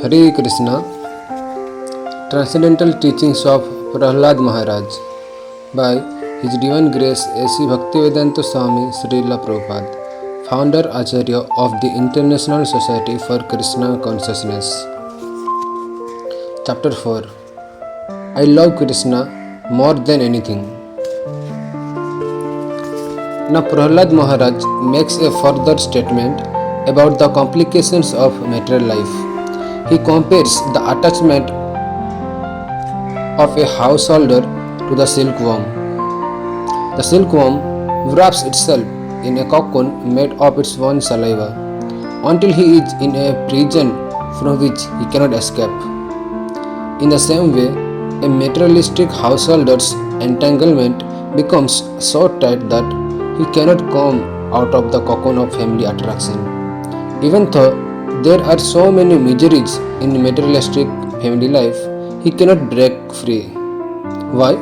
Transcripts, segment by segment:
Hare Krishna. Transcendental Teachings of Prahlad Maharaj by His Divine Grace A.C. Bhakti Vedanta Swami Srila Prabhupada, Founder Acharya of the International Society for Krishna Consciousness. Chapter 4. I love Krishna more than anything. Now Prahlad Maharaj makes a further statement about the complications of material life. He compares the attachment of a householder to the silkworm. The silkworm wraps itself in a cocoon made of its own saliva until he is in a prison from which he cannot escape. In the same way, a materialistic householder's entanglement becomes so tight that he cannot come out of the cocoon of family attraction. Even though there are so many miseries in materialistic family life, he cannot break free. Why?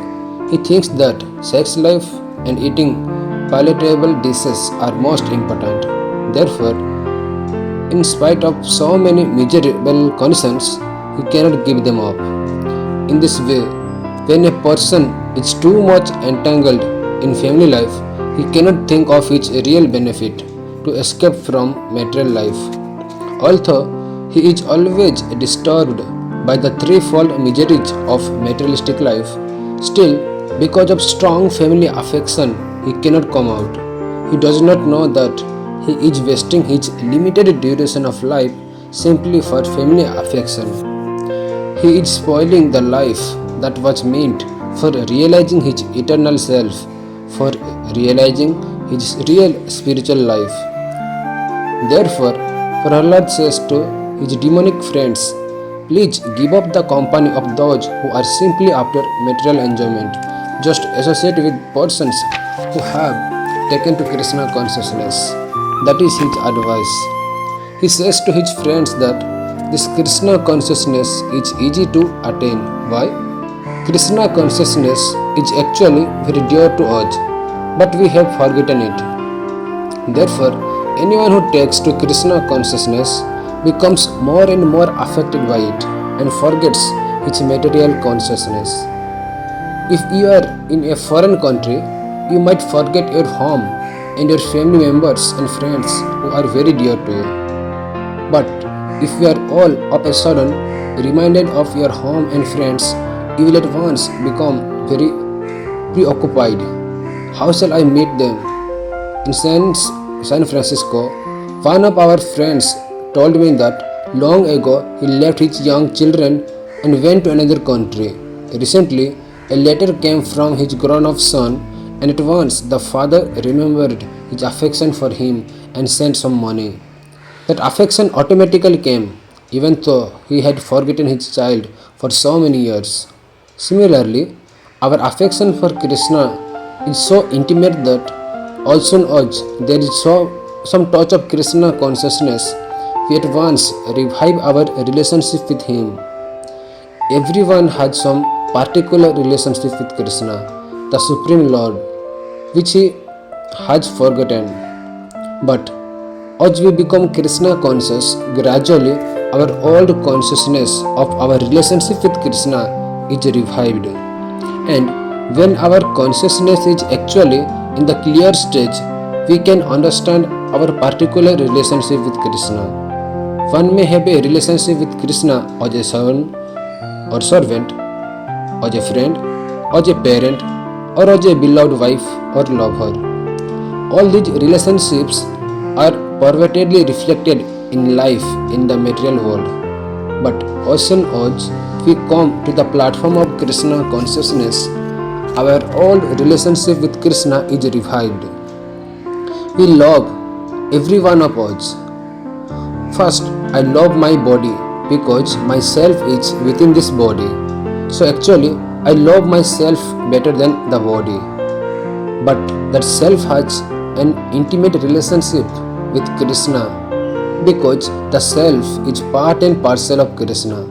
He thinks that sex life and eating palatable dishes are most important. Therefore, in spite of so many miserable conditions, he cannot give them up. In this way, when a person is too much entangled in family life, he cannot think of its real benefit to escape from material life. Although he is always disturbed by the threefold miseries of materialistic life, still, because of strong family affection, he cannot come out. He does not know that he is wasting his limited duration of life simply for family affection. He is spoiling the life that was meant for realizing his eternal self, for realizing his real spiritual life. Therefore, Prahlad says to his demonic friends, please give up the company of those who are simply after material enjoyment. Just associate with persons who have taken to Krishna consciousness. That is his advice. He says to his friends that this Krishna consciousness is easy to attain. Why? Krishna consciousness is actually very dear to us, but we have forgotten it. Therefore, anyone who takes to Krishna consciousness becomes more and more affected by it and forgets its material consciousness. If you are in a foreign country, you might forget your home and your family members and friends who are very dear to you. But if you are all of a sudden reminded of your home and friends, you will at once become very preoccupied. How shall I meet them? In San Francisco, one of our friends told me that long ago he left his young children and went to another country. Recently, a letter came from his grown-up son, and at once the father remembered his affection for him and sent some money. That affection automatically came, even though he had forgotten his child for so many years. Similarly, our affection for Krishna is so intimate that also as there is some touch of Krishna consciousness, we at once revive our relationship with him. Everyone has some particular relationship with Krishna, the Supreme Lord, which he has forgotten. But as we become Krishna conscious, gradually our old consciousness of our relationship with Krishna is revived. And when our consciousness is actually in the clear stage, we can understand our particular relationship with Krishna. One may have a relationship with Krishna as a son or servant, as a friend, as a parent, or as a beloved wife or lover. All these relationships are pervertedly reflected in life in the material world. But as soon as we come to the platform of Krishna consciousness, our old relationship with Krishna is revived. We love every one of us. First, I love my body because myself is within this body. So actually, I love myself better than the body. But that self has an intimate relationship with Krishna because the self is part and parcel of Krishna.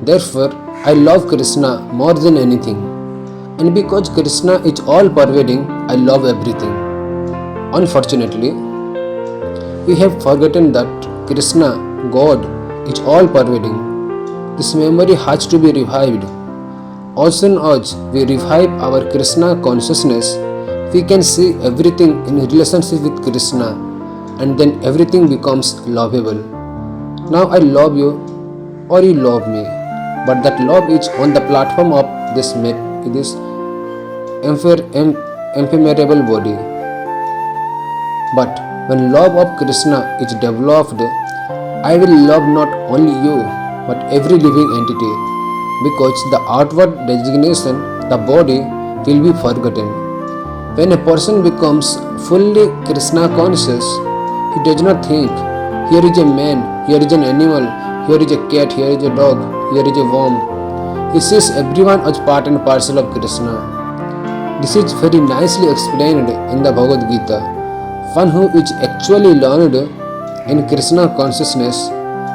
Therefore, I love Krishna more than anything. And because Krishna is all pervading, I love everything. Unfortunately, we have forgotten that Krishna, God, is all pervading. This memory has to be revived. As soon as we revive our Krishna consciousness, we can see everything in relationship with Krishna, and then everything becomes lovable. Now I love you or you love me, but that love is on the platform of this ephemeral body. But when love of Krishna is developed, I will love not only you but every living entity, because the outward designation, the body, will be forgotten. When a person becomes fully Krishna conscious, he does not think, here is a man, here is an animal, here is a cat, here is a dog, here is a worm. He sees everyone as part and parcel of Krishna. This is very nicely explained in the Bhagavad Gita. One who is actually learned in Krishna consciousness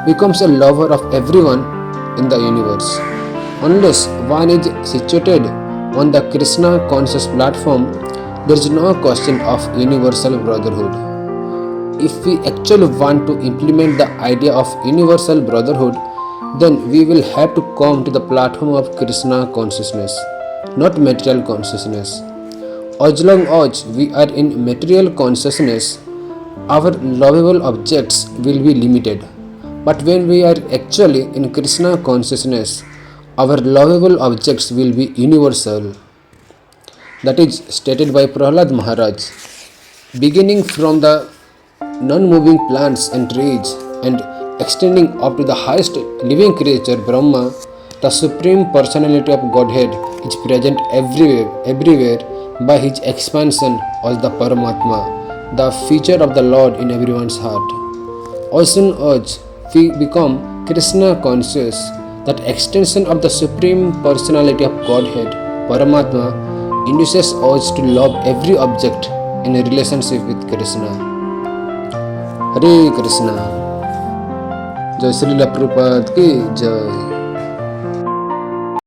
becomes a lover of everyone in the universe. Unless one is situated on the Krishna conscious platform, there is no question of universal brotherhood. If we actually want to implement the idea of universal brotherhood, then we will have to come to the platform of Krishna consciousness, not material consciousness. As long as we are in material consciousness, our lovable objects will be limited. But when we are actually in Krishna consciousness, our lovable objects will be universal. That is stated by Prahlad Maharaj. Beginning from the non-moving plants and trees and extending up to the highest living creature, Brahma, the Supreme Personality of Godhead is present everywhere by his expansion as the Paramatma, the feature of the Lord in everyone's heart. As soon as we become Krishna conscious, that extension of the Supreme Personality of Godhead, Paramatma, induces us to love every object in a relationship with Krishna. Hare Krishna. Jai Srila Prabhupada ki Jai.